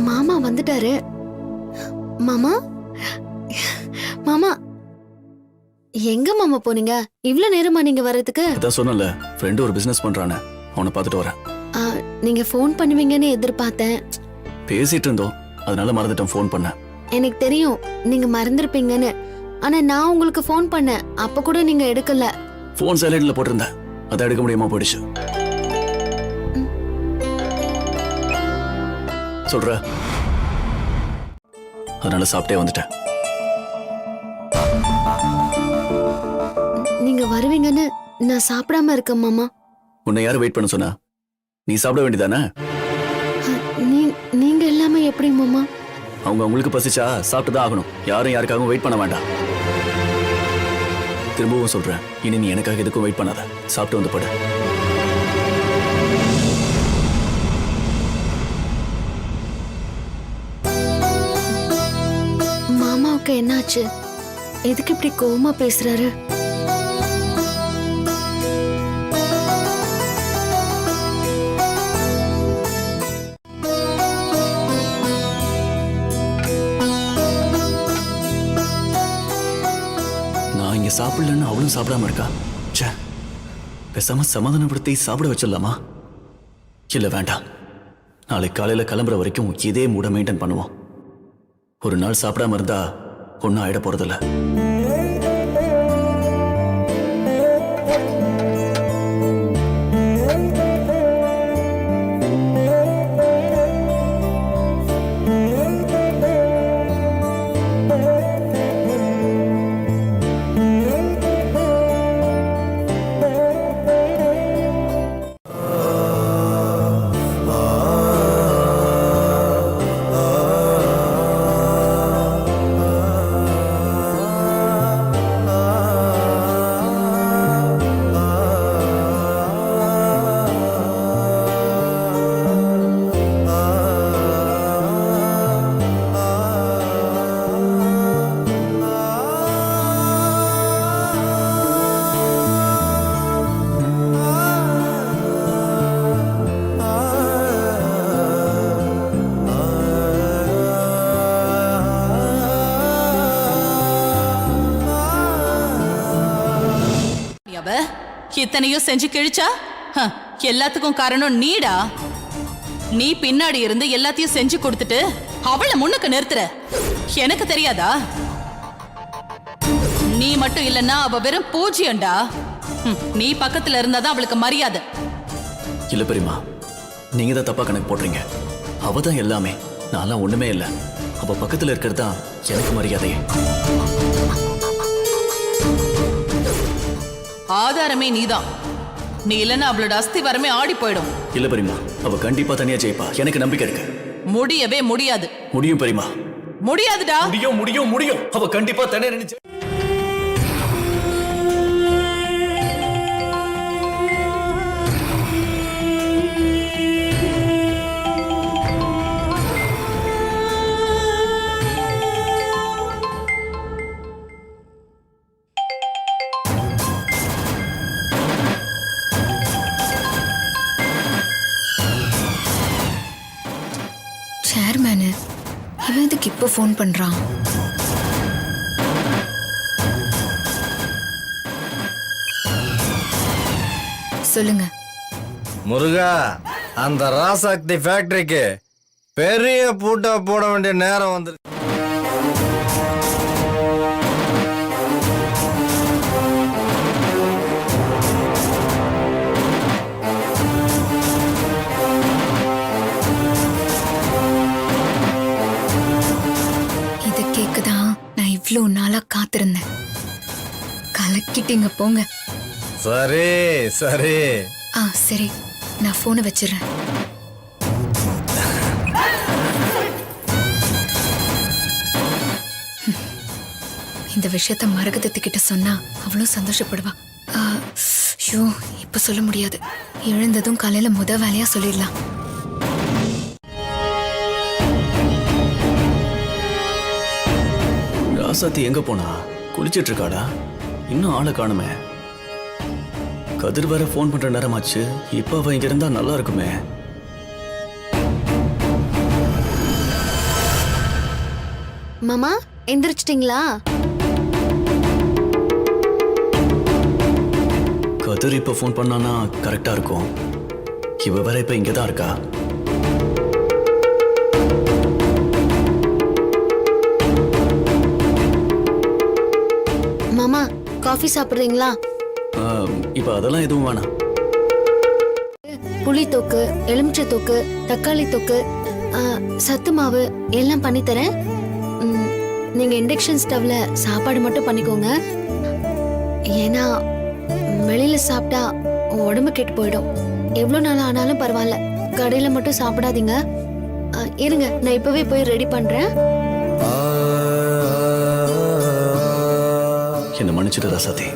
மாமா வந்துட்டாரு. மாமா மாமா எங்க மாமா போனீங்க? இவ்ளோ நேரமா நீங்க வர்றதுக்கு? அதான் சொன்னல, ஃப்ரெண்ட் ஒரு பிசினஸ் பண்றானே, அவனை பார்த்துட்டு வரேன். நீங்க ஃபோன் பண்ணுவீங்கன்னு எதிர்பார்த்தேன். பேசிட்டு இருந்தோம், அதனால மறந்துட்டேன் ஃபோன் பண்ண. எனக்கு தெரியும் நீங்க மறந்துருப்பீங்கன்னு. ஆனா நான் உங்களுக்கு ஃபோன் பண்ணேன், அப்ப கூட நீங்க எடுக்கல. ஃபோன் சைலண்ட்ல போட்டிருந்தேன், அதை எடுக்க முடியாம போயிடுச்சு. சொல்ற, அதனால சாப்பிட்டே வந்துட்டேன். நீங்க வருவீங்கன்னு நான் சாப்பிடாம இருக்கேன் மாமா. உன்னை யாரு வெயிட் பண்ண சொன்னா? நீ சாப்பிட வேண்டியதானே? நீங்க எல்லாமே எப்படி மாமா? அவங்க உங்களுக்கு பசிச்சா சாப்பிட்டுதான் ஆகணும். யாரும் யாருக்காகவும் வெயிட் பண்ண வேண்டாம். திரும்பவும் சொல்றேன், இனி நீ எனக்காக எதுக்கும் வெயிட் பண்ணாத. சாப்பிட்டு வந்து படு. மாமாவுக்கு என்னாச்சு? எதுக்கு இப்படி கோவமா பேசுறாரு? நான் இங்க சாப்பிடலன்னு அவளும் சாப்பிடாம இருக்கா. ச்சே, பேசாம சமாதானப்படுத்தி சாப்பிட வச்சிடலாமா? இல்ல வேண்டாம், நாளை காலையில கிளம்புற வரைக்கும் இதே மூட மெயின்டைன் பண்ணுவோம். ஒரு நாள் சாப்பிடாம இருந்தா ஒன்னும் ஆயிட போறதில்ல. இத்தனையும் செஞ்சு கிழிச்சா எல்லாத்துக்கும் காரணம் நீடா. நீ பின்னாடி இருந்து எல்லாத்தையும் செஞ்சு கொடுத்துட்டு அவளை முன்னுக்கு நிறுத்துற. எனக்கு தெரியாதா? நீ மட்டும் இல்லன்னா அவ வெறும் பூஜ்யம்டா. நீ பக்கத்துல இருந்தாதான் அவளுக்கு மரியாதை. இல்ல பெரியமா, நீங்க தான் தப்பா கணக்கு போடுறீங்க. அவ தான் எல்லாமே, நான்லாம் ஒண்ணுமே இல்ல. அவ பக்கத்துல இருக்கிறது தான் எனக்கு மரியாதையே. ஆதாரமே நீதான். நீ இல்லன்னா அவளோட அஸ்திவாரமே ஆடி போயிடும். இல்ல பெரியமா, அவ கண்டிப்பா தனியா ஜெயிப்பா, எனக்கு நம்பிக்கை இருக்கு. முடியவே முடியாது. முடியும் பெரியமா. முடியாதுடா. முடியும் முடியும் முடியும். அவ கண்டிப்பா தனியா நினைச்சு. சேர்மேனு இவன் எதுக்கு இப்போ ஃபோன் பண்றான்? சொல்லுங்க முருகா, அந்த ராசாக்தி ஃபேக்டரிக்கு பெரிய பூட்டா போட வேண்டிய நேரம் வந்து. இவ்வளோ நாளா காத்திருந்தேன். கலக்கிட்டீங்க போங்க. சரி சரி. சரி, நான் போனை வச்சிடறேன். இந்த விஷயத்த மரகதத்துக்கிட்ட சொன்னா அவ்வளோ சந்தோஷப்படுவா. ஐயோ, இப்ப சொல்ல முடியாது. எழுந்ததும் காலையில முத வேலையா சொல்லிடலாம். ராசாத்தி எங்க போனா? குளிச்சிட்டு இருக்காடா, இன்னும் ஆளை காணுமே. கதிர் வேற போன் பண்ற நேரமாச்சு. இப்ப அவ இங்க இருந்தா நல்லா இருக்குமே. மாமா எந்திரிச்சிட்டிங்களா? கதிர் இப்ப ஃபோன் பண்ணானா கரெக்டா இருக்கும். இவ வேற இப்ப இங்கதான் இருக்கா. மாமா காஃபி சாப்பிடுறீங்களா? இப்ப அதெல்லாம் எதுவும் வேணாம். புளி தொக்கு, எலுமிச்சை தொக்கு, தக்காளி தொக்கு, சத்து மாவு எல்லாம் பண்ணி தரேன். நீங்க இண்டக்ஷன் ஸ்டவ்ல சாப்பாடு மட்டும் பண்ணிக்கோங்க. ஏன்னா வெளியில சாப்பிட்டா உடம்பு கெட்டு போயிடும். எவ்வளவு நாள் ஆனாலும் பரவாயில்ல, கடையில மட்டும் சாப்பிடாதீங்க. இருங்க, நான் இப்பவே போய் ரெடி பண்றேன். என்ன மன்னிச்சிட்டு ராசாத்தி,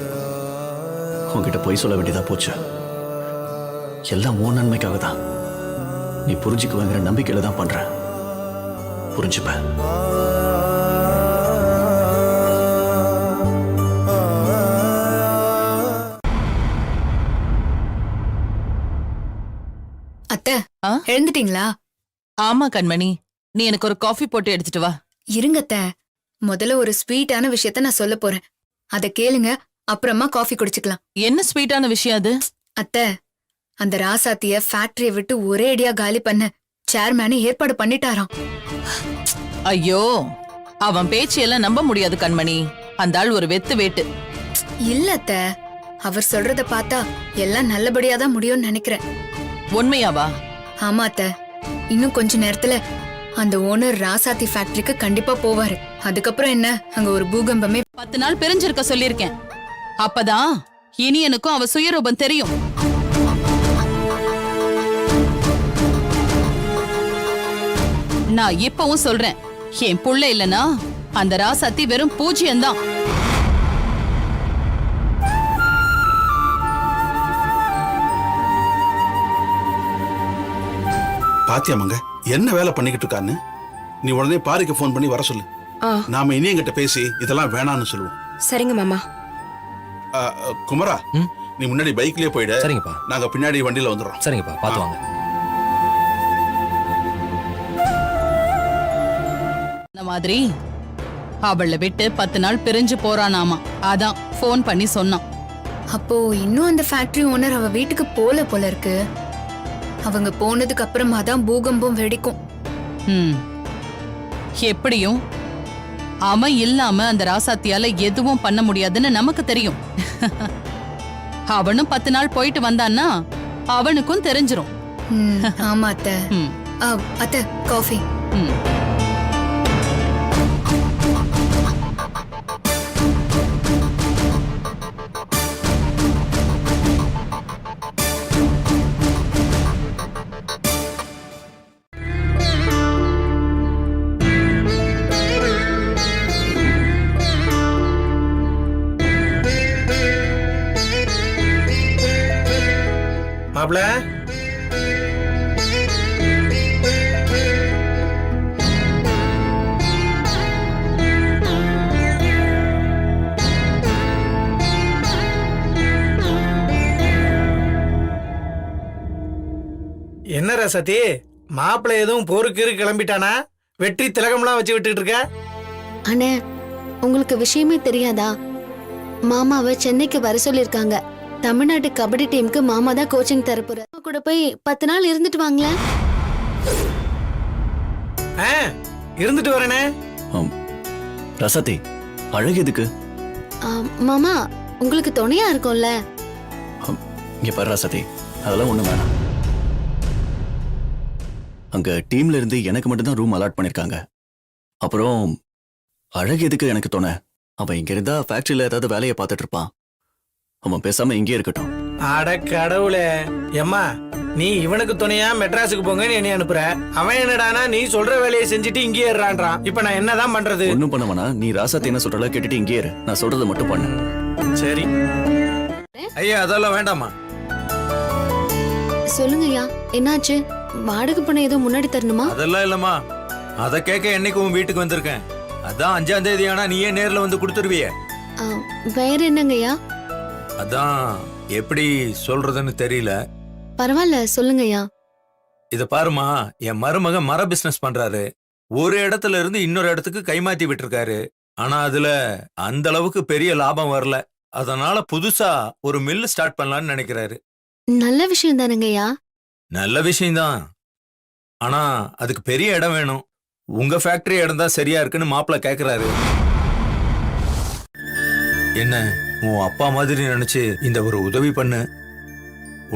உன்கிட்ட போய் சொல்ல வேண்டியதா போச்சு. எல்லாம் உன் நன்மைக்காக தான். நீ புரிஞ்சுக்குவேங்கிற நம்பிக்கையில தான் பண்ற. புரிஞ்சுப்ப. அத்தை, ஆ? எழுந்துட்டீங்களா? ஆமா கண்மணி, நீ எனக்கு ஒரு காஃபி போட்டு எடுத்துட்டு வா. இருங்க அத்தை, முதல்ல ஒரு ஸ்வீட்டான விஷயத்த நான் சொல்ல போறேன். அத கேளுங்க, அப்புறமா காஃபி குடிச்சுக்கலாம். என்ன ஸ்வீட்டான விஷயம் அது? அத்தை, அந்த ராசாத்திய ஃபேக்டரியை விட்டு ஒரே அடியா காலி பண்ண சேர்மேனு ஏற்பாடு பண்ணிட்டாராம். ஐயோ, அவன் பேச்சையெல்லாம் நம்ப முடியாது கண்மணி. அந்த ஆள் ஒரு வெத்து வேட்டு. இல்ல அத்தை, அவர் சொல்றத பார்த்தா எல்லாம் நல்லபடியா தான் முடியும்னு நினைக்கிறேன். உண்மையாவா? ஆமா அத்தை, இன்னும் கொஞ்ச நேரத்துல அந்த ஓனர் ராசாத்தி ஃபேக்டரிக்கு கண்டிப்பா போவாரு. அதுக்கப்புறம் என்ன, அங்க ஒரு பூகம்பமே. 10 நாள் பிரிஞ்சிருக்க சொல்லிருக்கேன். அப்பதான் இனி எனக்கும் அவ சுயரூபம் தெரியும். நான் இப்பவும் சொல்றேன், என் புள்ள இல்லனா அந்த ராசாத்தி வெறும் பூஜ்யம்தான். பாத்தியாமங்க என்ன வேலை பண்ணிக்கிட்டு இருக்கான்னு. நீ உடனே பாருக்கு ஃபோன் பண்ணி வர சொல்லு. நாம இனியங்கிட்ட பேசி இதெல்லாம் வேணான்னு சொல்லுவோம். சரிங்க மாமா. குமரா, நீ முன்னாடி பைக்லயே போயிடு. சரிங்கப்பா. நாங்க பின்னாடி வண்டியில வந்துடுறோம். சரிங்கப்பா, பார்த்து வாங்க. இந்த மாதிரி அவளை விட்டு 10 நாள் பிரிஞ்சு போறானாமா. அதான் ஃபோன் பண்ணி சொன்னான். அப்போ இன்னும் அந்த ஃபேக்டரி ஓனர் அவ வீட்டுக்கு போல போல இருக்கு. அவங்க போனதுக்கு அப்புறமா தான் பூகம்பம் வெடிக்கும். எப்படியும் அவன் இல்லாம அந்த ராசாத்தியால எதுவும் பண்ண முடியாதுன்னு நமக்கு தெரியும். அவனும் 10 நாள் போயிட்டு வந்தான்னா அவனுக்கும் தெரிஞ்சிரும். ஆமா அத்தை. ம். அத்தை, காஃபி. ம். மாப்ள, என்ன ரசதி, மாப்பிள்ள எதுவும் போருக்கு கிளம்பிட்டானா? வெற்றி திலகம்லாம் வச்சு விட்டுட்டு இருக்க? அண்ணே, உங்களுக்கு விஷயமே தெரியாதா? மாமாவை சென்னைக்கு வர சொல்லிருக்காங்க. தமிழ்நாட்டு கபடி டீமுக்கு மாமா தான் கோச்சிங் தரப்போற. கூட போய் 10 நாள் இருந்துட்டு வாங்களேன். இருந்துட்டு வரேனே. ரசாத்தி, அழகு எதுக்கு? மாமா, உங்களுக்கு துணையா இருக்கும்ல. இங்க பாரு ராசாத்தி, அதெல்லாம் ஒண்ணு வேணாம். அங்க டீம்ல இருந்து எனக்கு மட்டும்தான் ரூம் அலாட் பண்ணிருக்காங்க. அப்புறம் அழகு எதுக்கு எனக்கு தோண? அவன் இங்க இருந்தா ஃபேக்டரியில ஏதாவது வேலையை பார்த்துட்டு இருப்பான். அவன் பேசாம இங்கே இருக்கட்டும். அட கடவுளே, எம்மா நீ இவனுக்கு துணையா மெட்ராஸுக்கு போங்கன்னு என்னை அனுப்புற. அவன் என்னடானா நீ சொல்ற வேலையை செஞ்சுட்டு இங்கே ஏறான்றான். இப்ப நான் என்னதான் பண்றது? ஒண்ணும் பண்ண வேணா, நீ ராசாத்தி என்ன சொல்றல கேட்டுட்டு இங்கே இரு. நான் சொல்றதை மட்டும் பண்ணு. சரி. ஐயா, அதெல்லாம் வேண்டாமா. சொல்லுங்கய்யா, என்னாச்சு? வாடகை பணம் ஏதோ முன்னாடி தரணுமா? அதெல்லாம் இல்லம்மா, அத கேட்க என்னைக்கு உன் வீட்டுக்கு வந்திருக்கேன். அதான் 5ஆம் தேதி ஆனா நீயே நேர்ல வந்து கொடுத்துருவிய. வேற என்னங்கய்யா? அதான் எப்படி சொல்றதுன்னு தெரியல. பரவாயில்ல, சொல்லுங்கய்யா. இத பாருமா, என் மருமக மர பிசினஸ் பண்றாரு. ஒரு இடத்துல இருந்து இன்னொரு இடத்துக்கு கைமாத்தி விட்டுருக்காரு. ஆனா அதுல அந்த அளவுக்கு பெரிய லாபம் வரல. அதனால புதுசா ஒரு மில் ஸ்டார்ட் பண்ணலாம்னு நினைக்கிறாரு. நல்ல விஷயம் தானுங்கய்யா. நல்ல விஷயம்தான். ஆனா அதுக்கு பெரிய இடம் வேணும். உங்க ஃபேக்டரி இடம் தான் சரியா இருக்குன்னு மாப்பிள்ள கேக்குறாரு. என்ன உன் அப்பா மாதிரி நினைச்சு இந்த ஒரு உதவி பண்ணு.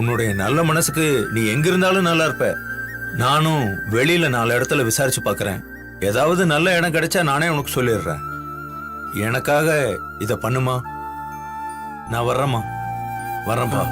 உன்னுடைய நல்ல மனசுக்கு நீ எங்க இருந்தாலும் நல்லா இருப்ப. நானும் வெளியில 4 இடத்துல விசாரிச்சு பாக்குறேன். ஏதாவது நல்ல இடம் கிடைச்சா நானே உனக்கு சொல்லிடுறேன். எனக்காக இத பண்ணுமா? நான் வர்றேம்மா. வர்றேன்ப்பா.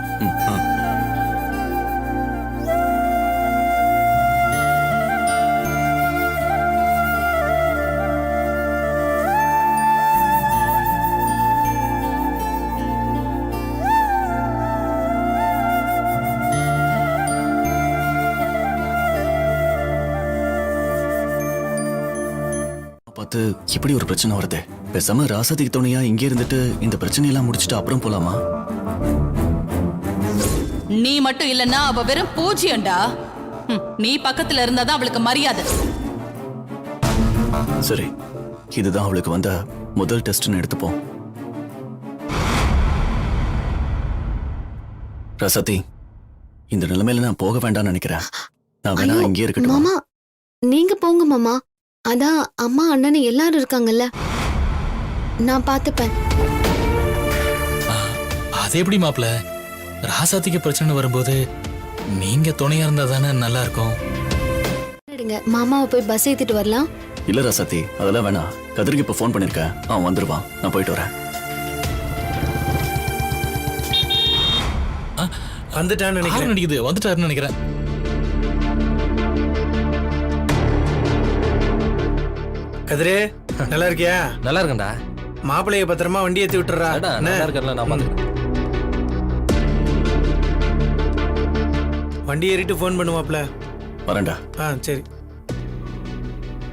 பார்த்து இப்படி ஒரு பிரச்சனை வருது. பேசாம ராசாதிக்கு துணையா இங்கே இருந்துட்டு இந்த பிரச்சனையெல்லாம் முடிச்சுட்டு அப்புறம் போலாமா? நீ மட்டும் இல்லன்னா அவ வெறும் பூஜ்யம்டா. நீ பக்கத்துல இருந்தாதான் அவளுக்கு மரியாதை. சரி, இதுதான் அவளுக்கு வந்த முதல் டெஸ்ட்னு எடுத்துப்போம். ரசதி, இந்த நிலைமையில நான் போக வேண்டாம்னு நினைக்கிறேன். நான் வேணா ஐயோ, இங்கே இருக்கட்டும். மாமா நீங்க போங்க மாமா. அதான் அம்மா அண்ணன் எல்லாரும் இருக்காங்கல்ல, நான் பாத்துப்பேன். அது எப்படி மாப்ள? ராசாத்திக்கு பிரச்சனை வரும்போது நீங்க துணையா இருந்தா தானே நல்லா இருக்கும். மாமாவை போய் பஸ் ஏத்திட்டு வரலாம். இல்ல ரசதி, அதெல்லாம் வேணாம். கதிருக்கு இப்ப ஃபோன் பண்ணிருக்கேன், அவன் வந்துருவான். நான் போயிட்டு வரேன். வந்துட்டான்னு நினைக்கிறேன். நினைக்குது வந்துட்டாருன்னு நினைக்கிறேன். கதிரே, நல்லா இருக்கியா? நல்லா இருக்கேன்டா. மாப்பிள்ளைய பத்திரமா வண்டி ஏத்தி விட்டுறா. நல்லா இருக்கல, நான் பாத்துக்கிறேன். வண்டி ஏறிட்டு ஃபோன் பண்ணுவாப்ல. வரேன்டா. சரி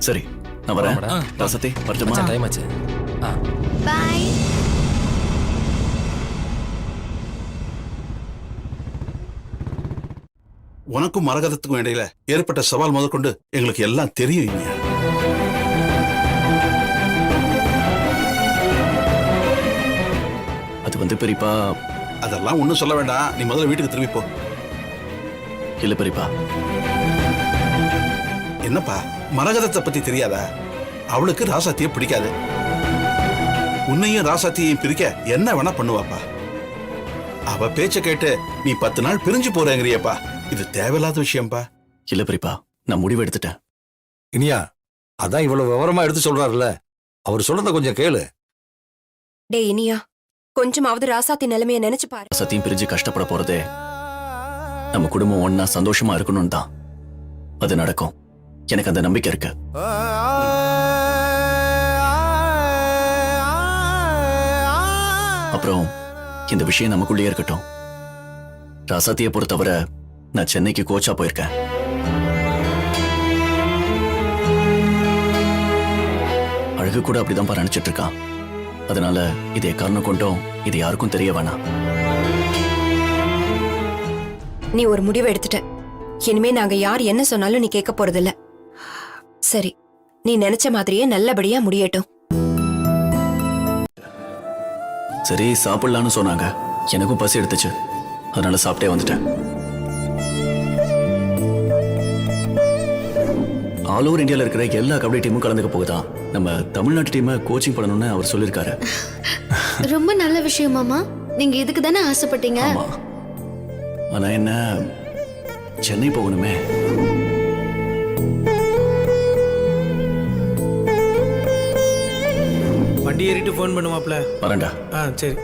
சரி, நான் வரேன். ரசதி, வரட்டுமா? டைம் ஆச்சு. பை. உனக்கும் மரகதத்துக்கும் இடையில ஏற்பட்ட சவால் முதற்கொண்டு எங்களுக்கு எல்லாம் தெரியும். இனியா அது வந்து பெரியப்பா. அதெல்லாம் ஒண்ணும் சொல்ல வேண்டாம். நீ முதல்ல வீட்டுக்கு திரும்பி போ. இல்ல பெரியப்பா. என்னப்பா, மரகதத்தை பத்தி தெரியாதா? அவளுக்கு ராசாத்திய பிடிக்காது. உன்னையும் ராசாத்தியையும் பிரிக்க என்ன வேணா பண்ணுவாப்பா. அவ பேச்ச கேட்டு நீ 10 நாள் பிரிஞ்சு போறேங்கிறியப்பா. இது தேவையில்லாத விஷயம்ப்பா. இல்ல பெரியப்பா, நான் முடிவு எடுத்துட்டேன். இனியா, அதான் இவ்வளவு விவரமா எடுத்து சொல்றாருல்ல, அவர் சொல்றத கொஞ்சம் கேளு. டே இனியா, கொஞ்சமாவது ராசாத்தி நிலைமைய நினைச்சு பாரு. சத்தியம் பிரிஞ்சு கஷ்டப்பட போறதே நம்ம குடும்பம் ஒன்னா சந்தோஷமா இருக்கணும்னு தான். அது நடக்கும், எனக்கு அந்த நம்பிக்கை இருக்கு. அப்புறம் இந்த விஷயம் நமக்குள்ளேயே இருக்கட்டும். ராசாத்தியை பொறுத்தவரை நான் சென்னைக்கு கோச்சா போயிருக்கேன். அழகு கூட அப்படிதான் நினைச்சிட்டு இருக்கான். அதனால இதை காரணம் கொண்டும் இது யாருக்கும் தெரிய வேணாம். நீ ஒரு முடிவு எடுத்துட்ட. இனிமே நாங்க யார் என்ன சொன்னாலும் நீ கேட்க போறதில்ல. சரி, நீ நினைச்ச மாதிரியே நல்லபடியா முடியட்டும். சரி, சாப்பிடலான்னு சொன்னாங்க. எனக்கும் பசி எடுத்துச்சு, அதனால சாப்பிட்டே வந்துட்டேன். ஆல் ஓவர் இந்தியாவில் இருக்கிற எல்லா கபடி டீமும் கலந்துக்க போகுதான். நம்ம தமிழ்நாட்டு டீமை கோச்சிங் பண்ணணும்னு அவர் சொல்லியிருக்காரு. ரொம்ப நல்ல விஷயம் மாமா. நீங்க இதுக்கு தானே ஆசைப்பட்டீங்க. ஆமா, ஆனா என்ன, சென்னை போகணுமே. வண்டி ஏறிட்டு ஃபோன் பண்ணுவாப்ல. வரேன்டா. சரி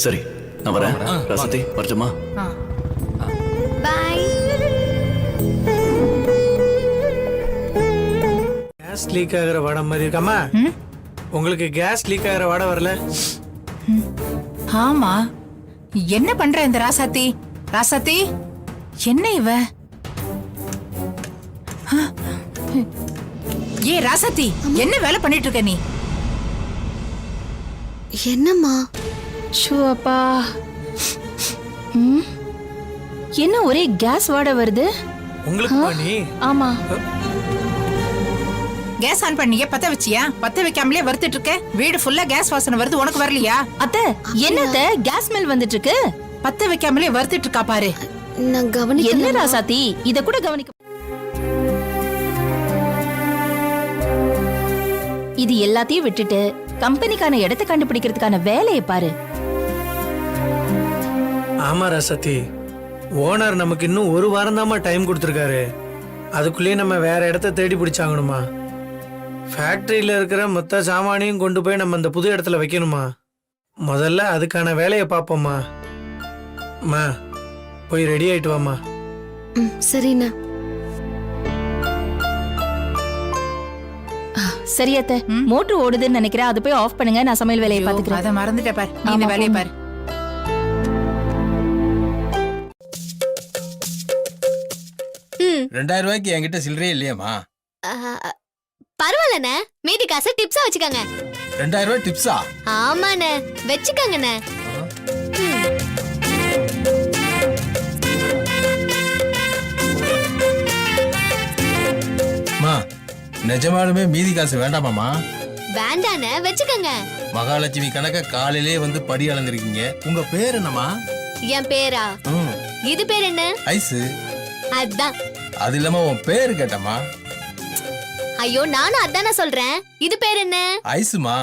சரி, நான் வரேன். ரசதி, வரட்டுமா? பை. கேஸ் லீக் ஆகிற வாடை மாதிரி இருக்காமா? உங்களுக்கு கேஸ் லீக் ஆகிற வாடை வரல? ஆமா, என்ன பண்ற இந்த ராசாத்தி? ராசாத்தி, என்ன இவ? ஏ ராசாத்தி, என்ன வேலை பண்ணிட்டு இருக்க நீ? என்னம்மா? ஷூ அப்பா, என்ன ஒரே கேஸ் வாடை வருது? உங்களுக்கு பண்ணி? ஆமா. கேஸ் ஆன் பண்ணீங்க பத்த வச்சியா? பத்த வைக்காமலே வறுத்துட்டு இருக்க. வீடு ஃபுல்லா கேஸ் வாசனை வருது, உனக்கு வரலையா? அத்தை என்னத்த கேஸ் ஸ்மெல் வந்துட்டு இருக்கு? பத்த வைக்காமலே வறுத்துட்டு இருக்கா பாரு. நான் கவனிக்கல. என்ன ராசாத்தி, இத கூட கவனிக்க. இது எல்லாத்தையும் விட்டுட்டு கம்பெனிக்கான இடத்தை கண்டுபிடிக்கிறதுக்கான வேலையை பாரு. ஆமா ராசாத்தி, ஓனர் நமக்கு இன்னும் ஒரு வாரம் தாம்மா டைம் கொடுத்துருக்காரு. அதுக்குள்ளேயே நம்ம வேற இடத்த தேடி பிடிச்சாங்கணுமா? ஃபேக்டரியில இருக்கிற மொத்த சாமானையும் கொண்டு போய் நம்ம அந்த புது இடத்துல வைக்கணுமா? முதல்ல அதுக்கான வேலையை பார்ப்போம்மா. அம்மா போய் ரெடி ஆயிட்டு வாம்மா. சரிண்ணா. சரி அத்தை, மோட்டர் ஓடுதுன்னு நினைக்கிறேன். அது போய் ஆஃப் பண்ணுங்க, நான் சமையல் வேலையை பாத்துக்கிறேன். அத மறந்துட்ட பாரு, நீ இந்த வேலையை பாரு. ₹2000 என்கிட்ட சில்லறையே இல்லையாமா? பரவாயில்லண்ணே, மீதி காசை டிப்ஸா வச்சுக்கோங்க. ₹2000 டிப்ஸா? ஆமாண்ணே, வச்சுக்கோங்கண்ணே. மா நிஜமாலுமே மீதி காசு வேண்டாமாமா? வேண்டாண்ணே, வச்சுக்கோங்க. மகாலட்சுமி கணக்க காலையிலே வந்து படி அளந்திருக்கீங்க. உங்க பேர் என்னமா? என் பேரா? இது பேர் என்ன? ஐசு. அதான். அது இல்லாம உன் பேரு கேட்டமா? ஐயோ, நானும் அதானே சொல்றேன். இது பேர் என்ன? ஐசுமா.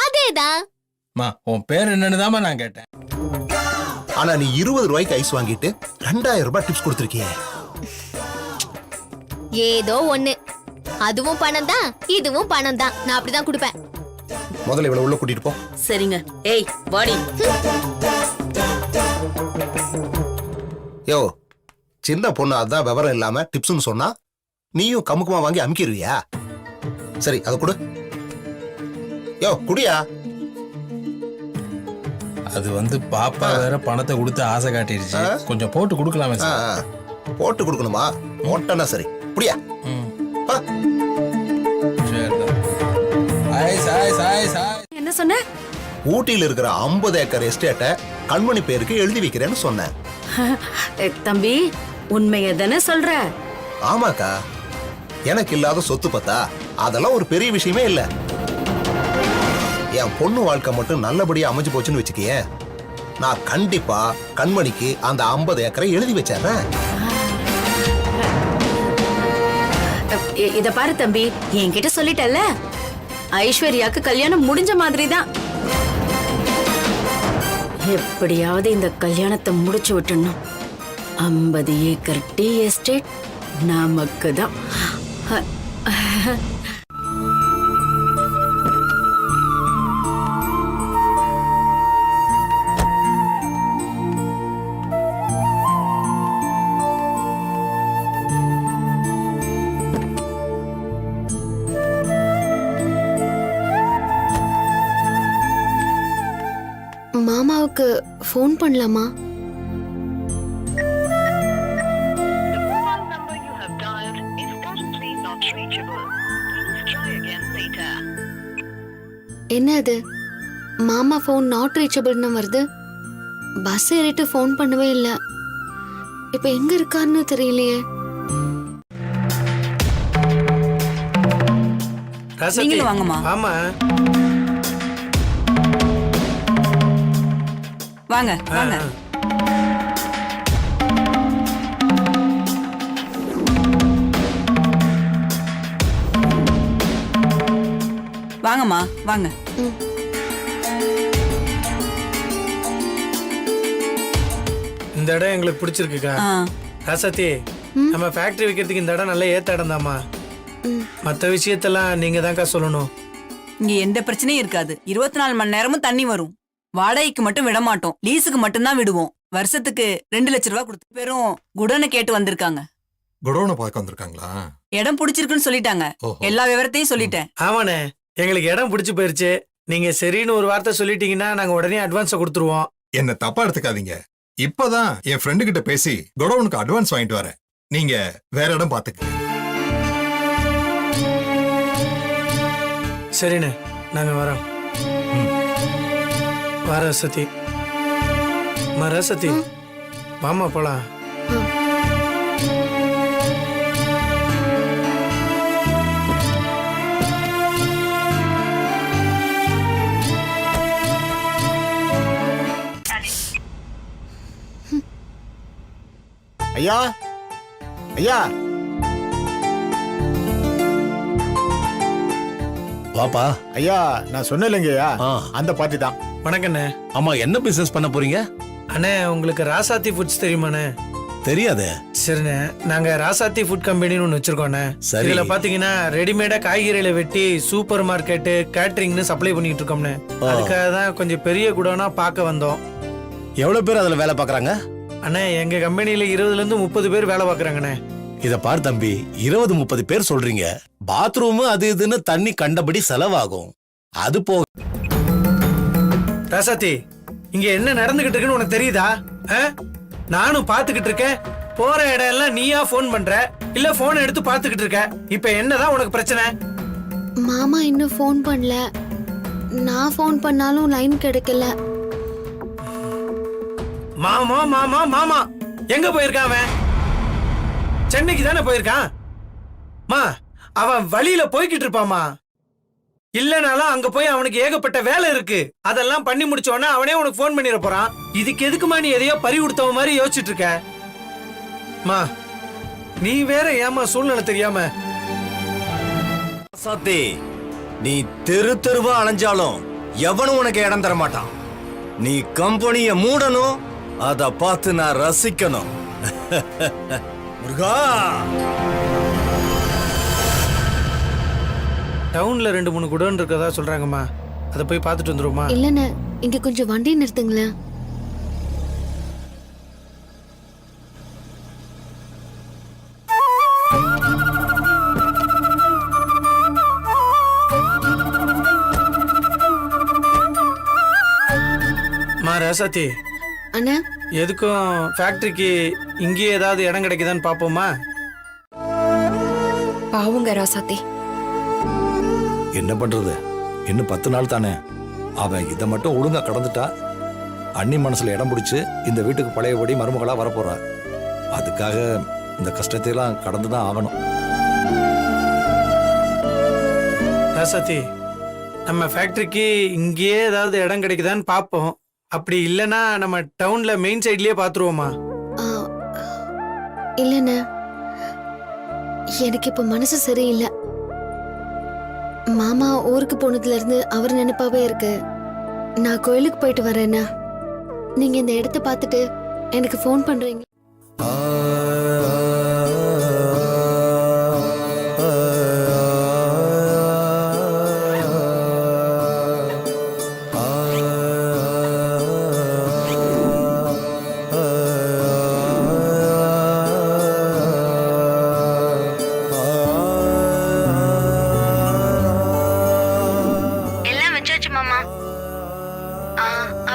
அதேதான். மா உன் பேர் என்னன்னு தாமா நான் கேட்டேன். ஆனா நீ ₹20 ஐஸ் வாங்கிட்டு ₹2000 டிப்ஸ் கொடுத்திருக்கிய. ஏதோ ஒண்ணு. அதுவும் பணம் தான், இதுவும் பணம் தான். நான் அப்படிதான் கொடுப்பேன். முதல்ல இவளை உள்ள கூட்டிட்டு போ. சரிங்க. ஏய் வாடி. யோ, சின்ன பொண்ணு அதான் விவரம் இல்லாம டிப்ஸ்னு சொன்னா நீயும் கமுக்குமா வாங்கி அமுக்கிடுவியா? சரி, அதை கொடு. யோ குடியா. அது வந்து பாப்பா வேற பணத்தை கொடுத்து ஆசை காட்டிடுச்சு. கொஞ்சம் போட்டு கொடுக்கலாமே சார்? போட்டு கொடுக்கணுமா? மொட்டனா சரி, புடியா. என்ன சொன்ன? ஊட்டியில இருக்கிற 50 ஏக்கர் எஸ்டேட்டை கண்மணி பேருக்கு எழுதி வைக்கிறேன்னு சொன்னேன். தம்பி, உண்மையை தானே சொல்ற? ஆமாக்கா, எனக்கு இல்லாத சொத்து பத்தா அதெல்லாம் ஒரு பெரிய விஷயமே இல்ல. என் பொண்ணு வாழ்க்கை மட்டும் நல்லபடியா அமைஞ்சு போச்சுன்னு வச்சுக்கிய, நான் கண்டிப்பா கண்மணிக்கு அந்த 50 ஏக்கரை எழுதி வச்சேன். இத பாரு தம்பி, என்கிட்ட சொல்லிட்டல்ல, ஐஸ்வர்யாக்கு கல்யாணம் முடிஞ்ச மாதிரி தான். எப்படியாவது இந்த கல்யாணத்தை முடிச்சு விட்டுணும். 50 ஏக்கர் டீ எஸ்டேட் நமக்கு தான். மாமாவுக்கு ஃபோன் பண்ணலாமா? என்ன அது? மாமா ஃபோன் நாட் ரீச்சபிள்னு வருது. பஸ் ஏறிட்டு ஃபோன் பண்ணவே இல்லை. இப்ப எங்க இருக்காருன்னு தெரியலையே. நீங்களும் வாங்கம்மா. ஆமா வாங்க வாங்க. வாங்கம்மா வாங்க. இந்த இடம் எங்களுக்கு பிடிச்சிருக்குக்கா. ராசாத்தி, நம்ம ஃபேக்டரி வைக்கிறதுக்கு இந்த இடம் நல்ல ஏத்த இடம் தாம்மா. மற்ற விஷயத்தெல்லாம் நீங்க தான்க்கா சொல்லணும். இங்க எந்த பிரச்சனையும் இருக்காது. 24 மணி நேரமும் தண்ணி வரும். வாடகைக்கு மட்டும் விட மாட்டோம், லீஸுக்கு மட்டும்தான் விடுவோம். வருஷத்துக்கு 2 லட்சம் ரூபாய் கொடுத்து பேரும் குடோனை கேட்டு வந்திருக்காங்க. குடோனை பார்க்க வந்திருக்காங்களா? இடம் பிடிச்சிருக்குன்னு சொல்லிட்டாங்க. எல்லா விவரத்தையும் சொல்லிட்டேன். ஆமாண்ணே, எங்களுக்கு இடம் பிடிச்சு போயிருச்சு. நீங்க சரின்னு ஒரு வார்த்தை சொல்லிட்டீங்கன்னா நாங்க உடனே அட்வான்ஸை கொடுத்துருவோம். என்ன தப்பா எடுத்துக்காதீங்க. இப்பதான் என் ஃப்ரெண்டு கிட்ட பேசி குடோனுக்கு அட்வான்ஸ் வாங்கிட்டு வரேன். நீங்க வேற இடம் பாத்துக்க. சரிண்ணே, நாங்க வரோம். வர சதி, மர சதி, வாமா போலாம். ஐயா ஐயா வாப்பா. ஐயா நான் சொன்னேன் இல்லைங்கய்யா ஆ. அந்த பார்ட்டி தான். வணக்கண்ணே. ஆமா, என்ன பிசினஸ் பண்ண போறீங்க? அண்ணே உங்களுக்கு ராசாத்தி ஃபுட்ஸ் தெரியுமாண்ணே? தெரியாதே. சரிண்ணே, நாங்க ராசாத்தி ஃபுட் கம்பெனின்னு ஒன்று வச்சிருக்கோண்ணே. சரி. இதுல பாத்தீங்கன்னா ரெடிமேடா காய்கறிகளை வெட்டி சூப்பர் மார்க்கெட்டு கேட்டரிங்னு சப்ளை பண்ணிட்டு இருக்கோம்ண்ணே. அதுக்காக தான் கொஞ்சம் பெரிய குடோனா பார்க்க வந்தோம். எவ்வளவு பேர் அதுல வேலை பாக்குறாங்க? அண்ணே எங்க கம்பெனில 20ல இருந்து 30 பேர் வேலை பாக்குறாங்கண்ணே. இத பார் தம்பி, 20-30 பேர் சொல்றீங்க. பாத்ரூம் அது இதுன்னு தண்ணி கண்டபடி செலவாகும். அது போக ராசாத்தி, இங்க என்ன நடந்துகிட்டு இருக்குன்னு உனக்கு தெரியுதா? நானும் பாத்துக்கிட்டு இருக்கேன். போற இடம் எல்லாம் நீயா போன் பண்ற, இல்ல போன் எடுத்து பாத்துக்கிட்டு இருக்க. இப்ப என்னதான் உனக்கு பிரச்சனை? மாமா இன்னும் ஃபோன் பண்ணல. நான் ஃபோன் பண்ணாலும் லைன் கிடைக்கல. மாமா மாமா மாமா எங்க போயிருக்கான் அவன்? சென்னைக்கு தானே போயிருக்கான். மா, அவன் வழியில போய்கிட்டு இருப்பாமா. இல்லனாலும் அங்க போய் அவனுக்கு ஏகப்பட்ட வேலை இருக்கு. அதெல்லாம் பண்ணி முடிச்சோன்னா அவனே உனக்கு போன் பண்ணிட போறான். இதுக்கு எதுக்குமா நீ எதையோ பறி கொடுத்தவ மாதிரி யோசிச்சுட்டு இருக்க? மா, நீ வேற ஏமா சூழ்நிலை தெரியாம. சாத்தி, நீ தெரு தெருவா அலைஞ்சாலும் எவனும் உனக்கு இடம் தர மாட்டான். நீ கம்பெனிய மூடணும், அத பார்த்து நான் ரசிக்கணும். முருகா, டவுன்ல 2-3 குடோன் இருக்கதா சொல்றாங்கம்மா. அதை போய் பார்த்துட்டு வந்துருமா? இல்லண்ணே, இங்க கொஞ்சம் வண்டி நிறுத்துங்களேன். மா ராசாத்தி, அண்ணா எதுக்கும் ஃபேக்டரிக்கு இங்கேயே ஏதாவது இடம் கிடைக்குதான்னு பாப்போமா? பாவுங்க ராசாத்தி. என்ன பண்றது? இன்னும் 10 நாள் தானே. அவன் இதை மட்டும் ஒழுங்கா கடந்துட்டா அண்ணி மனசுல இடம் பிடிச்சு இந்த வீட்டுக்கு பழையபடி மருமகளா வரப்போறா. அதுக்காக இந்த கஷ்டத்தை எல்லாம் கடந்துதான் ஆகணும். ராசாத்தி, நம்ம ஃபேக்டரிக்கு இங்கேயே ஏதாவது இடம் கிடைக்குதான்னு பாப்போம். அப்படி இல்லைன்னா நம்ம டவுன்ல மெயின் சைட்லயே பாத்துருவோமா? இல்லண்ணே, எனக்கு இப்ப மனசு சரியில்லை. மாமா ஊருக்கு போனதுல இருந்து அவர் நினைப்பாவே இருக்கு. நான் கோயிலுக்கு போயிட்டு வரேன்னா நீங்க இந்த இடத்த பார்த்துட்டு எனக்கு ஃபோன் பண்றீங்க?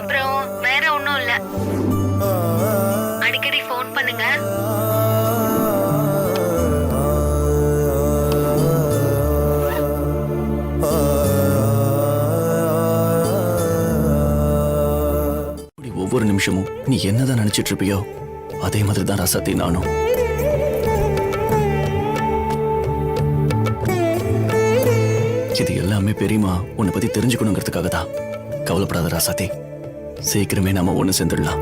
அப்புறம் வேற ஒண்ணும் இல்ல. அடிக்கடி ஃபோன் பண்ணுங்க. ஒவ்வொரு நிமிஷமும் நீ என்னதான் நினைச்சிட்டு இருப்பியோ அதே மாதிரி தான் ராசாத்தி நானும். இது எல்லாமே பெரியமா உன்னை பத்தி தெரிஞ்சுக்கணுங்கிறதுக்காக தான். கவலைப்படாத ராசாத்தி, சீக்கிரமே நாம ஒண்ணு சேர்ந்துடலாம்.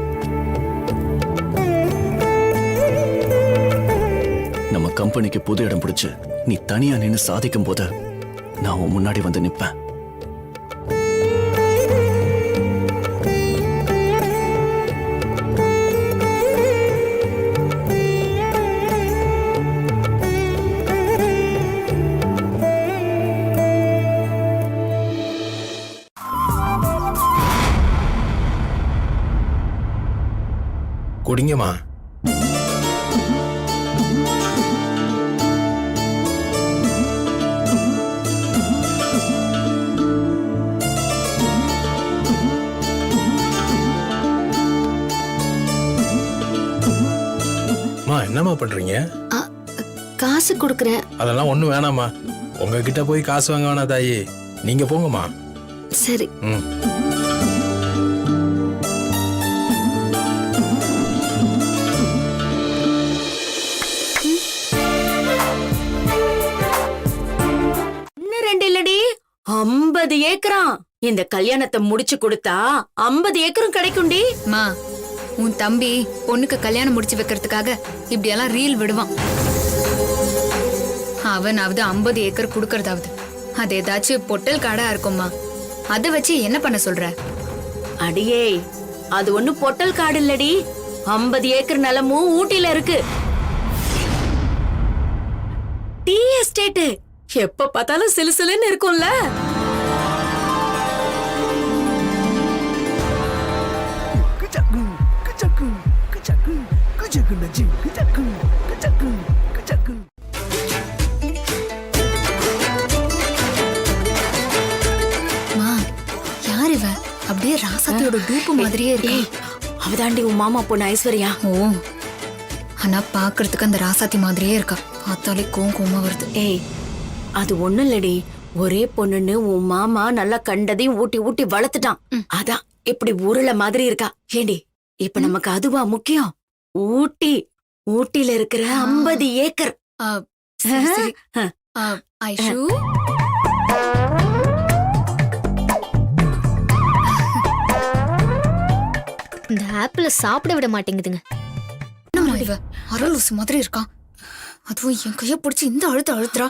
நம்ம கம்பெனிக்கு புது இடம் பிடிச்சு நீ தனியா நின்னு சாதிக்கும் போது நான் உன் முன்னாடி வந்து நிப்பேன். குடிங்கம்மா. என்னம்மா பண்றீங்க? காசு கொடுக்கறேன். அதெல்லாம் ஒண்ணும் வேணாமா. உங்ககிட்ட போய் காசு வாங்க வேணாம் தாயி, நீங்க போங்கம்மா. சரி. இன்னும் 2 இல்லடி, 50 ஏக்கரா. இந்த கல்யாணத்தை முடிச்சு கொடுத்தா 50 ஏக்கரும் கிடைக்கும்டி. மா, உன் தம்பி பொண்ணுக்கு கல்யாணம் முடிச்சு வைக்கிறதுக்காக இப்படியெல்லாம் ரீல் விடுவான். அவனாவது 50 ஏக்கர் கொடுக்கறதாவது, அது ஏதாச்சும் பொட்டல் காடா இருக்குமா? அதை வச்சு என்ன பண்ண சொல்ற? அடியே, அது ஒண்ணு பொட்டல் காடு இல்லடி, 50 ஏக்கர் நிலமும் ஊட்டில இருக்கு. டீ எஸ்டேட் எப்ப பார்த்தாலும் சிலுசிலுன்னு இருக்கும்ல. யார் இவ? அப்படியே ராசாத்தியோட டூப்பு மாதிரியே இருக்கு. அவதாண்டி உன் மாமா பொண்ணு ஐஸ்வர்யா. ஓ, ஆனா பாக்குறதுக்கு அந்த ராசாத்தி மாதிரியே இருக்கா. பார்த்தாலே கோவமா வருது. ஏய், அது ஒண்ணும் இல்லடி, ஒரே பொண்ணுன்னு உன் மாமா நல்லா கண்டதையும் ஊட்டி ஊட்டி வளர்த்துட்டான். அதான் இப்படி உருளை மாதிரி இருக்கா. ஏண்டி, இப்ப நமக்கு அதுவா முக்கியம்? ஊட்டில இருக்கிற 50 ஏக்கர். சரி, சரி. ஐஷு, இந்த ஆப்பிள சாப்பிட விட மாட்டேங்குதுங்க. என்னம்மா இவ அரலூசு மாதிரி இருக்கா. அதுவும் என் கைய பிடிச்சி இந்த அழுத்துறா.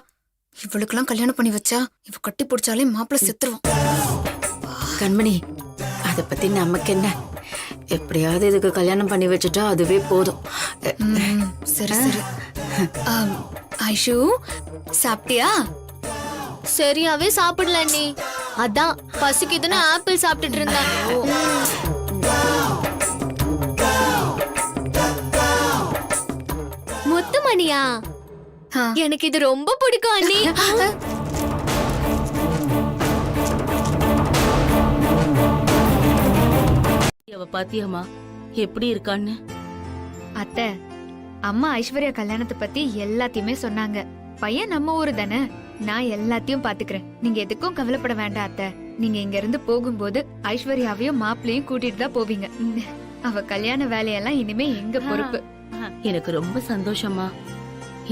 இவளுக்கெல்லாம் கல்யாணம் பண்ணி வச்சா இவ கட்டி பிடிச்சாலே மாப்பிள்ள செத்துருவான். கண்மணி, அத பத்தி நமக்கு என்ன? எப்படியாவது இதுக்கு கல்யாணம் பண்ணி வச்சுட்டா அதுவே போதும். சரி சரி. ஐஷு, சாப்பிட்டியா? சரியாவே சாப்பிடல நீ. அதான் பசிக்குதுன்னு ஆப்பிள் சாப்பிட்டுட்டு இருந்தேன். முத்துமணியா, எனக்கு இது ரொம்ப பிடிக்கும் அண்ணி. அவ பாத்தியம்மா எப்படி இருக்கான்னு? அத்தை, அம்மா ஐஸ்வர்யா கல்யாணத்தை பத்தி எல்லாத்தையுமே சொன்னாங்க. பையன் நம்ம ஊரு தானே, நான் எல்லாத்தையும் பாத்துக்கிறேன். நீங்க எதுக்கும் கவலைப்பட வேண்டாம் அத்தை. நீங்க இங்க இருந்து போகும்போது ஐஸ்வர்யாவையும் மாப்பிளையும் கூட்டிட்டு தான் போவீங்க. அவ கல்யாண வேலையெல்லாம் இனிமே எங்க பொறுப்பு. எனக்கு ரொம்ப சந்தோஷமா.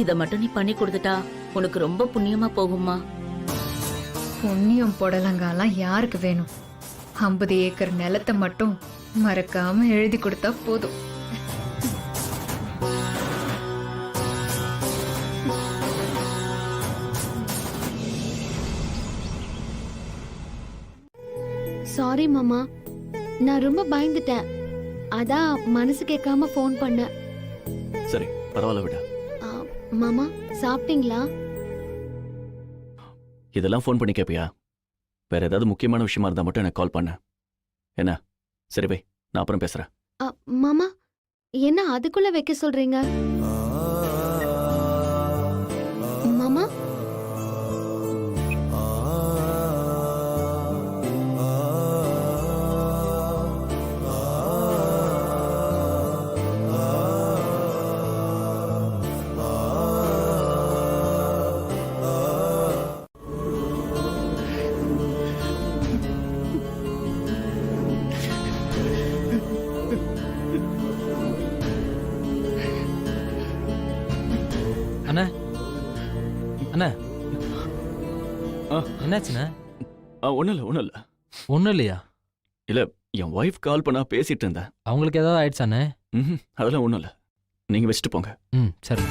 இத மட்டும் நீ பண்ணி கொடுத்துட்டா உனக்கு ரொம்ப புண்ணியமா போகுமா? புண்ணியம் புடலங்காலாம் யாருக்கு வேணும்? 50 ஏக்கர் நிலத்தை மட்டும் மறக்காம எழுதி கொடுத்தா போதும். சாரி மாமா, நான் ரொம்ப பயந்துட்டேன். அதான் மனசு கேட்காம ஃபோன் பண்ணேன். சரி, பரவாயில்ல விட. மாமா, சாப்பிட்டீங்களா? இதெல்லாம் ஃபோன் பண்ணி கேட்பியா? வேற ஏதாவது முக்கியமான விஷயமா இருந்தா மட்டும் எனக்கு கால் பண்ண. என்ன? சரி வை, நான் அப்புறம் பேசுறேன். மாமா, என்ன அதுக்குள்ள வைக்க சொல்றீங்க? மாமா, அண்ணா, அண்ணா, என்னாச்சுண்ணா? ஒன்றும் இல்லை. ஒன்றும் இல்லையா? இல்லை, என் ஒய்ஃப் கால் பண்ணா பேசிட்டு இருந்தேன். அவங்களுக்கு ஏதாவது ஆயிடுச்சாண்ணே? அதெல்லாம் ஒன்றும் இல்லை. நீங்கள் வச்சுட்டு போங்க. சரி.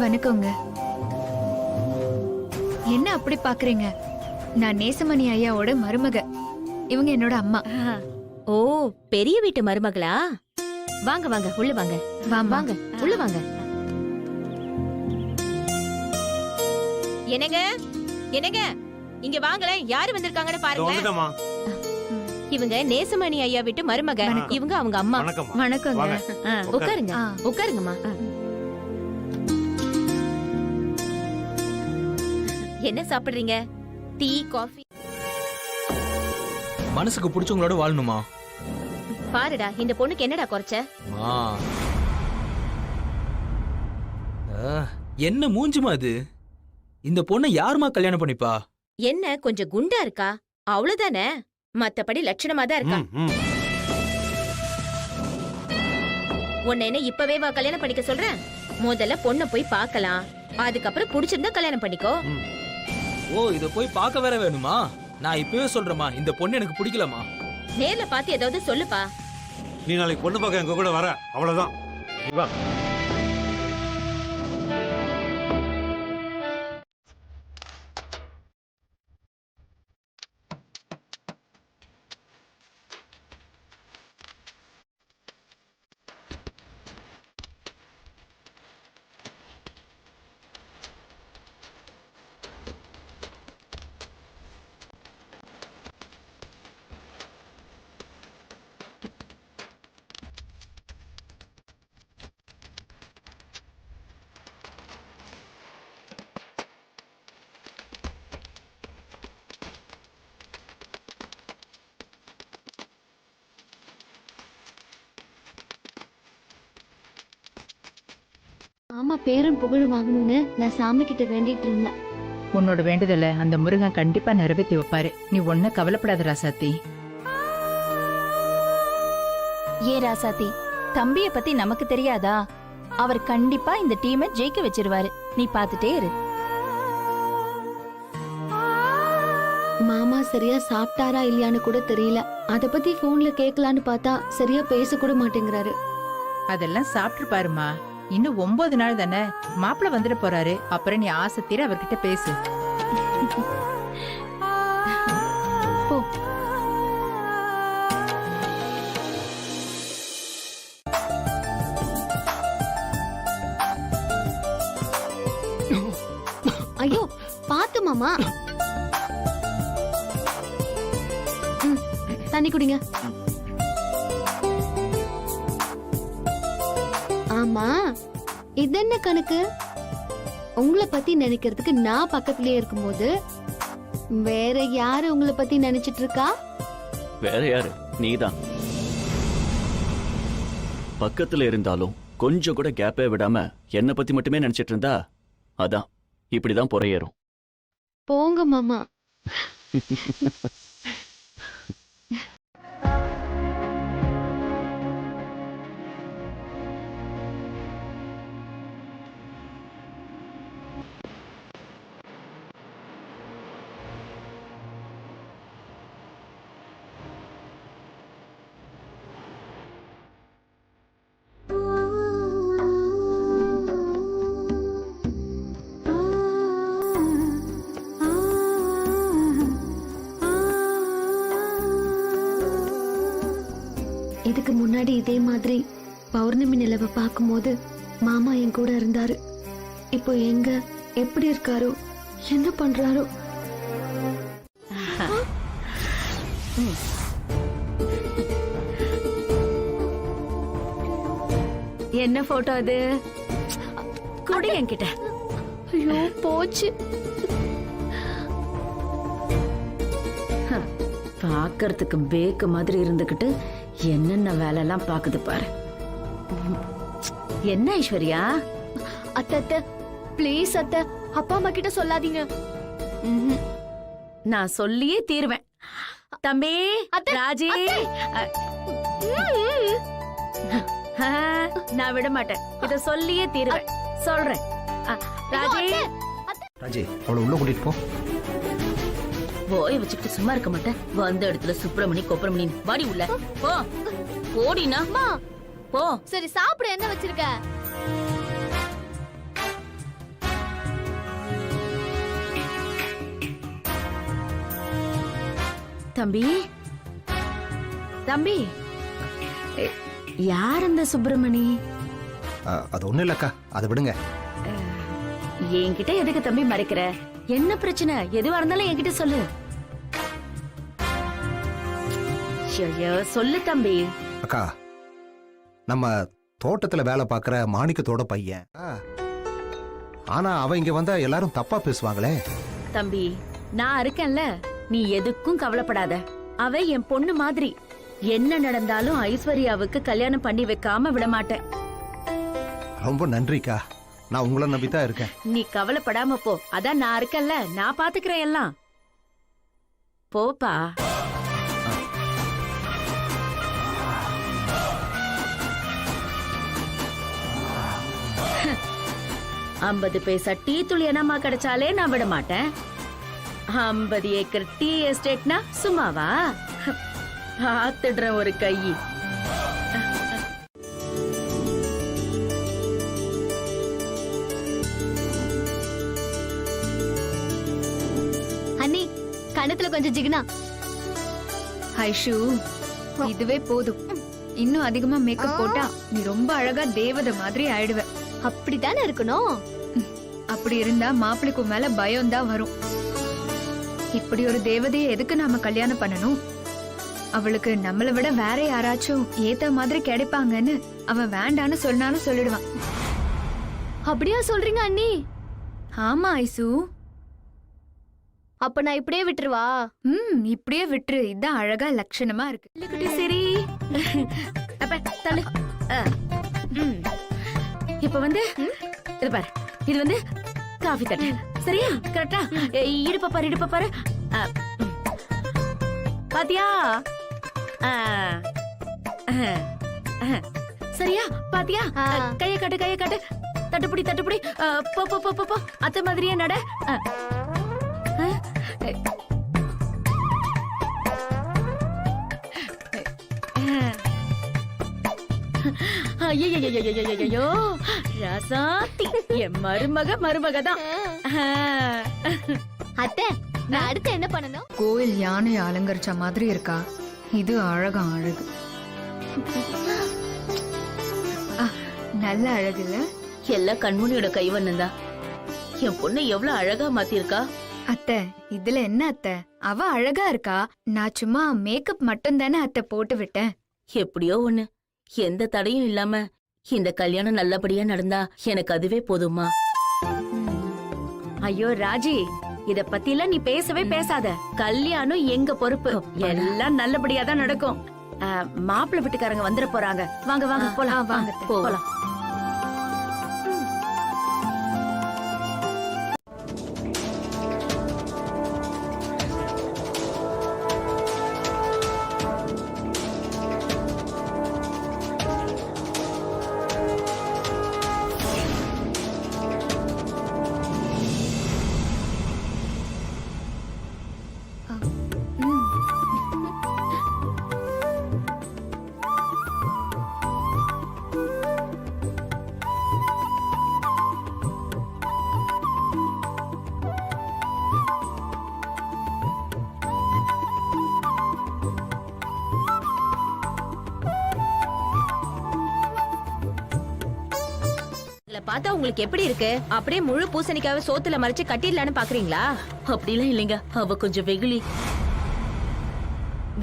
வணக்கங்க. என்ன அப்படி பாக்குறீங்க? நான் நேசமணி ஐயாவோட மருமக. இவங்க என்னோட அம்மா. ஓ, பெரிய வீட்டு மருமகளா? வாங்க வாங்க, உள்ள வாங்க. வாங்க, உள்ள வாங்க. என்னங்க, என்னங்க, இங்க வாங்களே. யாரு வந்திருக்காங்கன்னு பாருங்க. இவங்க நேசமணி ஐயா வீட்டு மருமக. இவங்க அவங்க அம்மா. வணக்கங்க. உட்காருங்க, உட்காருங்கம்மா. என்ன சாப்பிடுறீங்க? Tea, coffee? மனசுக்கு பிடிச்சவங்களோட வாழணுமா? பாருடா, இந்த பொண்ணுக்கு என்னடா குறைச்ச? என்ன மூஞ்சுமா அது? இந்த பொண்ணை யாருமா கல்யாணம் பண்ணிப்பா? என்ன கொஞ்சம் குண்டா இருக்கா அவ்வளவுதானே, மத்தபடி லட்சணமா தான் இருக்கா. உன்னை என்ன இப்பவே வா கல்யாணம் பண்ணிக்க சொல்றேன். முதல்ல பொண்ணை போய் பார்க்கலாம், அதுக்கப்புறம் பிடிச்சிருந்தா கல்யாணம் பண்ணிக்கோ. ஓ, இத போய் பார்க்க வேற வேணுமா? நான் இப்பவே சொல்றேமா, இந்த பொண்ணு எனக்கு பிடிக்கலமா. நேர்ல பார்த்து ஏதாவது சொல்லுப்பா. நீ நாளைக்கு பொண்ணு பார்க்க எங்க கூட வர, அவ்வளவுதான். வா. ஆமா, பேரும் புகழ் வாங்கணும்னு நான் சாமி கிட்ட வேண்டிட்டு இருந்தேன். உன்னோட வேண்டுதல அந்த முருகன் கண்டிப்பா நிறைவேற்றி வைப்பாரு. நீ ஒன்னும் கவலைப்படாத ராசாத்தி. ஏ ராசாத்தி, தம்பிய பத்தி நமக்கு தெரியாதா? அவர் கண்டிப்பா இந்த டீமை ஜெயிக்க வச்சிருவாரு, நீ பாத்துட்டே இரு. மாமா சரியா சாப்பிட்டாரா இல்லையான்னு கூட தெரியல. அத பத்தி போன்ல கேட்கலான்னு பார்த்தா சரியா பேச கூட மாட்டேங்கிறாரு. அதெல்லாம் சாப்பிட்டு பாருமா, இன்னும் 9 நாள் தானே, மாப்பிள்ள வந்துட போறாரு. அப்புறம் நீ ஆசை தீர அவர்கிட்ட பேசு. போ. ஐயோ பாத்து மாமா. தண்ணி குடிங்க. ஆமா, இது என்ன கணக்கு? உங்களை பத்தி நினைக்கிறதுக்கு நான் பக்கத்திலேயே இருக்கும்போது வேற யாரு உங்களை பத்தி நினைச்சிட்டு இருக்கா? வேற யாரு? நீதான். பக்கத்துல இருந்தாலும் கொஞ்சம் கூட கேப்பே விடாம என்ன பத்தி மட்டுமே நினைச்சிட்டு இருந்தா அதான் இப்படிதான் புறையேறும். போங்க மாமா. இதுக்கு முன்னாடி இதே மாதிரி பௌர்ணமி நிலவை பார்க்கும்போது மாமா என் கூட இருந்தாரு. இப்போ எங்க எப்படி இருக்காரோ, என்ன பண்றாரோ? என்ன போட்டோ அது? குடி என்கிட்ட. ஐயோ போச்சு. பாக்கிறதுக்கு பேக்கு மாதிரி இருந்துகிட்டு என்னென்ன வேலை எல்லாம் பாக்குது பாரு. என்ன ஐஸ்வர்யா? அத்தை ப்ளீஸ் அத்தை, அப்பா அம்மா கிட்ட சொல்லாதீங்க. நான் சொல்லியே தீருவேன். தம்பி ராஜி, நான் விட மாட்டேன். இத சொல்லியே தீருவேன். சொல்றேன். ராஜி, ராஜி அவளை உள்ள கூட்டிட்டு போ. போய் வச்சுக்கிட்டு சும்மா இருக்க மாட்டேன். வந்த இடத்துல சுப்பிரமணி கொப்பரமணி வாடி உள்ள போ. போடினா போ. சரி சாப்பிட என்ன வச்சிருக்க? தம்பி தம்பி, யார் அந்த சுப்பிரமணி? அது ஒண்ணும் இல்லக்கா, அதை விடுங்க. என்கிட்ட எதுக்கு தம்பி மறைக்கிற? என்ன பிரச்சனை? எதுவா இருந்தாலும் என்கிட்ட சொல்லு. சொல்லு தம்பி. அக்கா, நம்ம தோட்டத்துல வேலை பார்க்கிற மாணிக்கத்தோட பையன். ஆனா அவன் இங்க வந்தா எல்லாரும் தப்பா பேசுவாங்களே. தம்பி, நான் இருக்கேன்ல, நீ எதுக்கும் கவலைப்படாத. அவ என் பொண்ணு மாதிரி. என்ன நடந்தாலும் ஐஸ்வர்யாவுக்கு கல்யாணம் பண்ணி வைக்காம விட மாட்டேன். ரொம்ப நன்றிக்கா. நான் உங்களை நம்பித்தான் இருக்கேன். நீ கவலைப்படாம போ, அதான் நான் இருக்கேன்ல, நான் பாத்துக்கிறேன் எல்லாம். போப்பா. ஐம்பது பைசா டீ துளி என்னமா கிடைச்சாலே நான் விட மாட்டேன். 50 ஏக்கர் டீ எஸ்டேட்னா சும்மாவா? ஆத்துடுற ஒரு கை. அண்ணி கணத்துல கொஞ்சம் ஜிகினா. ஐஷு, இதுவே போதும். இன்னும் அதிகமா மேக்கப் போட்டா நீ ரொம்ப அழகா தேவதை மாதிரி ஆயிடுவ. அப்படித்தானே இருக்கணும். அப்படி இருந்தா மாப்பிளைக்கு மேல பயம் தான் வரும். இப்படி ஒரு தேவதையை எதுக்கு நாம கல்யாணம் பண்ணணும்? அவளுக்கு நம்மளை விட வேற யாராச்சும் ஏத்த மாதிரி கிடைப்பாங்கன்னு அவன் வேண்டான்னு சொன்னாலும் சொல்லிடுவான். அப்படியா சொல்றீங்க அண்ணி? ஆமா ஐசு. அப்ப நான் இப்படியே விட்டுருவா? இப்படியே விட்டுரு. இதான் அழகா லட்சணமா இருக்கு. சரி, அப்ப தள்ளு. இப்ப வந்து இது பாரு, இது வந்து காஃபி தட்டு. சரியா? கரெக்டா? இடுப்ப பாரு, இடுப்ப பாரு. பாத்தியா? சரியா? பாத்தியா? கைய காட்டு, கைய காட்டு. தட்டுப்புடி, தட்டுப்புடி. போ போ போ போ. அத்த மாதிரியே நட. ஐயோ ராசாத்தி, என் மருமக தான். அத்தை, நான் அடுத்து என்ன பண்ணணும்? கோயில் யானை அலங்கரிச்ச மாதிரி இருக்கா? இது அழகா அழகு. நல்ல அழகு இல்ல? எல்லாம் கண்மணியோட கைவண்ணம் தான். என் பொண்ணு எவ்வளவு அழகா மாத்திருக்கா. அத்தை, இதுல என்ன அத்தை? அவ அழகா இருக்கா. நான் சும்மா மேக்கப் மட்டும் தானே அத்தை போட்டு விட்டேன். எப்படியோ ஒண்ணு, எந்த தடையும் இல்லாம இந்த கல்யாணம் நல்லபடியா நடந்தா எனக்கு அதுவே போதுமா. ஐயோ ராஜி, இத பத்தி எல்லாம் நீ பேசவே பேசாத. கல்யாணம் எங்க பொறுப்பு. எல்லாம் நல்லபடியா தான் நடக்கும். மாப்பிள்ளை வீட்டுக்காரங்க வந்துட போறாங்க. வாங்க வாங்க போலாம். வாங்க போலாம். பார்த்தா உங்களுக்கு எப்படி இருக்கு? அப்படியே முழு பூசணிக்காவை சோத்துல மறைச்சு கட்டிடலான்னு பாக்குறீங்களா? அப்படிலாம் இல்லைங்க, அவ கொஞ்சம் வெகுளி.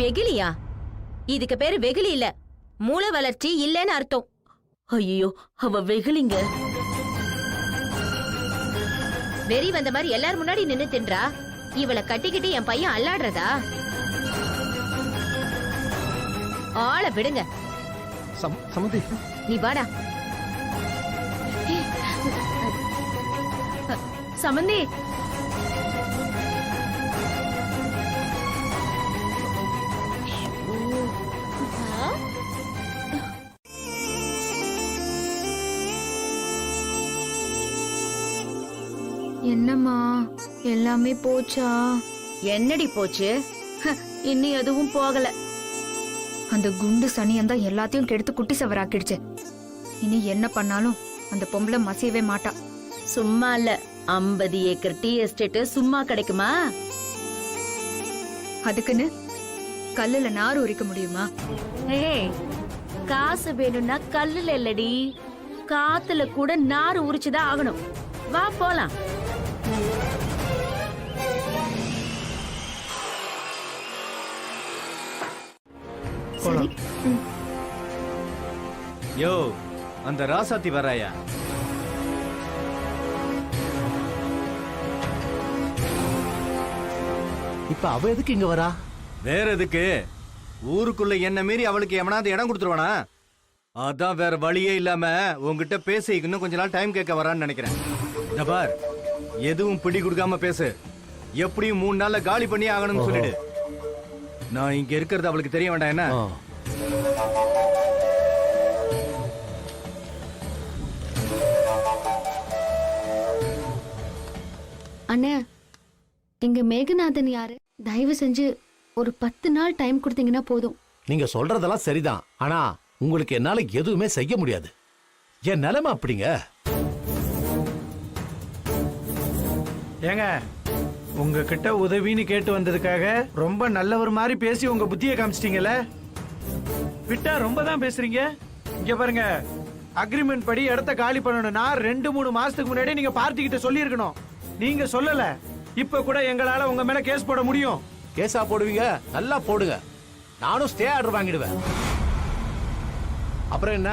வெகுளியா? இதுக்கு பேரு வெகுளி இல்ல, மூளை வளர்ச்சி இல்லன்னு அர்த்தம். ஐயோ, அவ வெகுளிங்க. வெறி வந்த மாதிரி எல்லாரும் முன்னாடி நின்னு தின்றா. இவளை கட்டிக்கிட்டு என் பையன் அல்லாடுறதா? ஆளை விடுங்க. சமந்தி, நீ வாடா. சமந்தி, என்னம்மா எல்லாமே போச்சா? என்னடி போச்சு? இன்னும் எதுவும் போகல. அந்த குண்டு சனியன் தான் எல்லாத்தையும் கெடுத்து குட்டி சவராக்கிடுச்சு. இனி என்ன பண்ணாலும் அந்த பொம்பளை மசியவே மாட்டா. சும்மா இல்ல, 50 ஏக்கர் டீ எஸ்டேட் சும்மா கிடைக்குமா? அதுக்குன்னு கல்லுல நார் உரிக்க முடியுமா? ஏய், காசு வேணும்னா கல்லுல இல்லடி, காத்துல கூட நார் உரிச்சுதான் ஆகணும். வா போலாம். சரி. யோ, அந்த ராசாத்தி வராயா? இப்ப அவ எதுக்கு இங்க வரா? வேற எதுக்கு? ஊருக்குள்ள என்ன மீறி அவளுக்கு எவனாவது இடம் கொடுத்துருவானா? அதான் வேற வழியே இல்லாம உங்ககிட்ட பேசி இன்னும் கொஞ்ச நாள் டைம் கேட்க வரான்னு நினைக்கிறேன். இந்த பார், எதுவும் பிடி கொடுக்காம பேசு. எப்படியும் 3 நாள்ல காலி பண்ணி ஆகணும்னு சொல்லிடு. நான் இங்க இருக்கிறது அவளுக்கு தெரிய வேண்டாம் என்ன? அண்ணே, இங்க மேகநாதன் யாரு? தயவு செஞ்சு ஒரு 10 நாள் டைம் கொடுத்தீங்கன்னா போதும். நீங்க சொல்றதெல்லாம் சரிதான், ஆனா உங்களுக்கு என்னால எதுவுமே செய்ய முடியாது. என் நிலைமை அப்படிங்க. ஏங்க, உங்ககிட்ட உதவின்னு கேட்டு வந்ததுக்காக ரொம்ப நல்லவர் மாதிரி பேசி உங்க புத்தியை காமிச்சிட்டீங்கல்ல. விட்டா ரொம்ப தான் பேசுறீங்க. இங்க பாருங்க, அக்ரிமெண்ட் படி இடத்த காலி பண்ணணும்னா 2-3 மாசத்துக்கு முன்னாடி நீங்க பார்ட்டி கிட்ட சொல்லியிருக்கணும். நீங்க சொல்லல. இப்ப கூட எங்களால உங்க மேல கேஸ் போட முடியும். கேஸா போடுவீங்க? நல்லா போடுங்க. நானும் ஸ்டே ஆர்டர் வாங்கிடுவேன். அப்புறம் என்ன,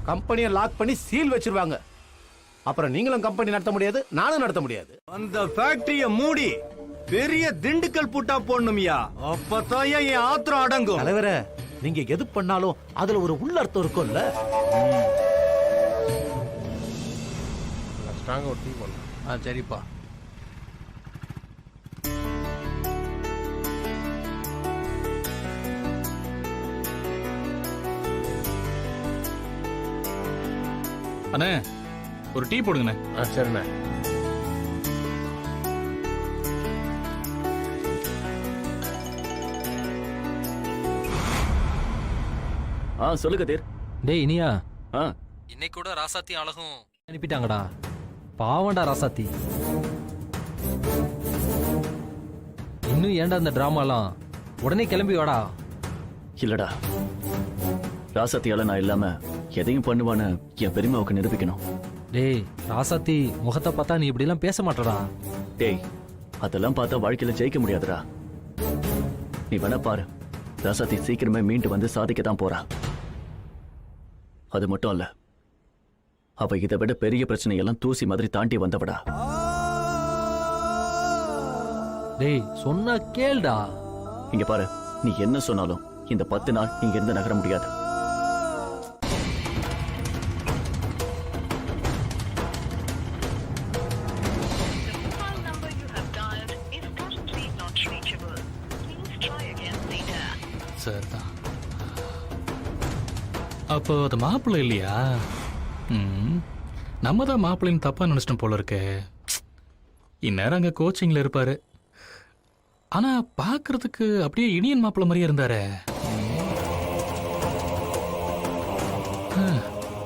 கம்பெனியை லாக் பண்ணி சீல் வச்சிருவாங்க. அப்புறம் நீங்களும் கம்பெனி நடத்த முடியாது, நானும் நடத்த முடியாது. அந்த ஃபேக்டரிய மூடி பெரிய திண்டுக்கல் பூட்டா போடணும்யா. அப்பதான் என் ஆத்திரம் அடங்கும். தலைவரே, நீங்க எது பண்ணாலும் அதுல ஒரு உள்ளர்த்தம் இருக்கும்ல. சரிப்பா. அண்ணே, ஒரு டீ போடுங்கண்ணே. சரிண்ணே. சொல்லு கதிர். டேய் இனியா, இன்னைக்கு கூட ராசாத்தி அழகும் அனுப்பிட்டாங்கடா. பாவண்டா ராசாத்தி. இன்னும் ஏன்டா இந்த டிராமாலாம்? உடனே கிளம்பி வாடா. இல்லடா, ராசாத்தியால நான் இல்லாம எதையும் பண்ணுவான்னு என் பெரியமாவுக்கு நிரூபிக்கணும். டேய் ராசாத்தி முகத்தை பார்த்தா நீ இப்படிலாம் பேச மாட்டடா. டேய், அதெல்லாம் பார்த்தா வாழ்க்கையில ஜெயிக்க முடியாதுடா. நீ வேணா பாரு, ராசாத்தி சீக்கிரமே மீண்டு வந்து சாதிக்கத்தான் போறா. அது மட்டும் இல்ல, அவ இதை விட பெரிய பிரச்சனையெல்லாம் தூசி மாதிரி தாண்டி வந்தவடா. டேய் சொன்னா கேளுடா. இங்க பாரு, நீ என்ன சொன்னாலும் இந்த 10 நாள் இங்க இருந்து நகர முடியாது. சரிதான். அப்போ அது மாப்பிள்ளை இல்லையா? நம்ம தான் மாப்பிள்ளைன்னு தப்பா நினைச்சிட்டோம் போல இருக்கு. இந்நேரம் அங்க கோச்சிங்ல இருப்பாரு. ஆனா பாக்குறதுக்கு அப்படியே இனியன் மாப்பிள்ளை மாதிரியே இருந்தாரு.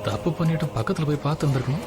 தப்பு பண்ணிட்டு பக்கத்துல போய் பார்த்து இருந்திருக்கணும்.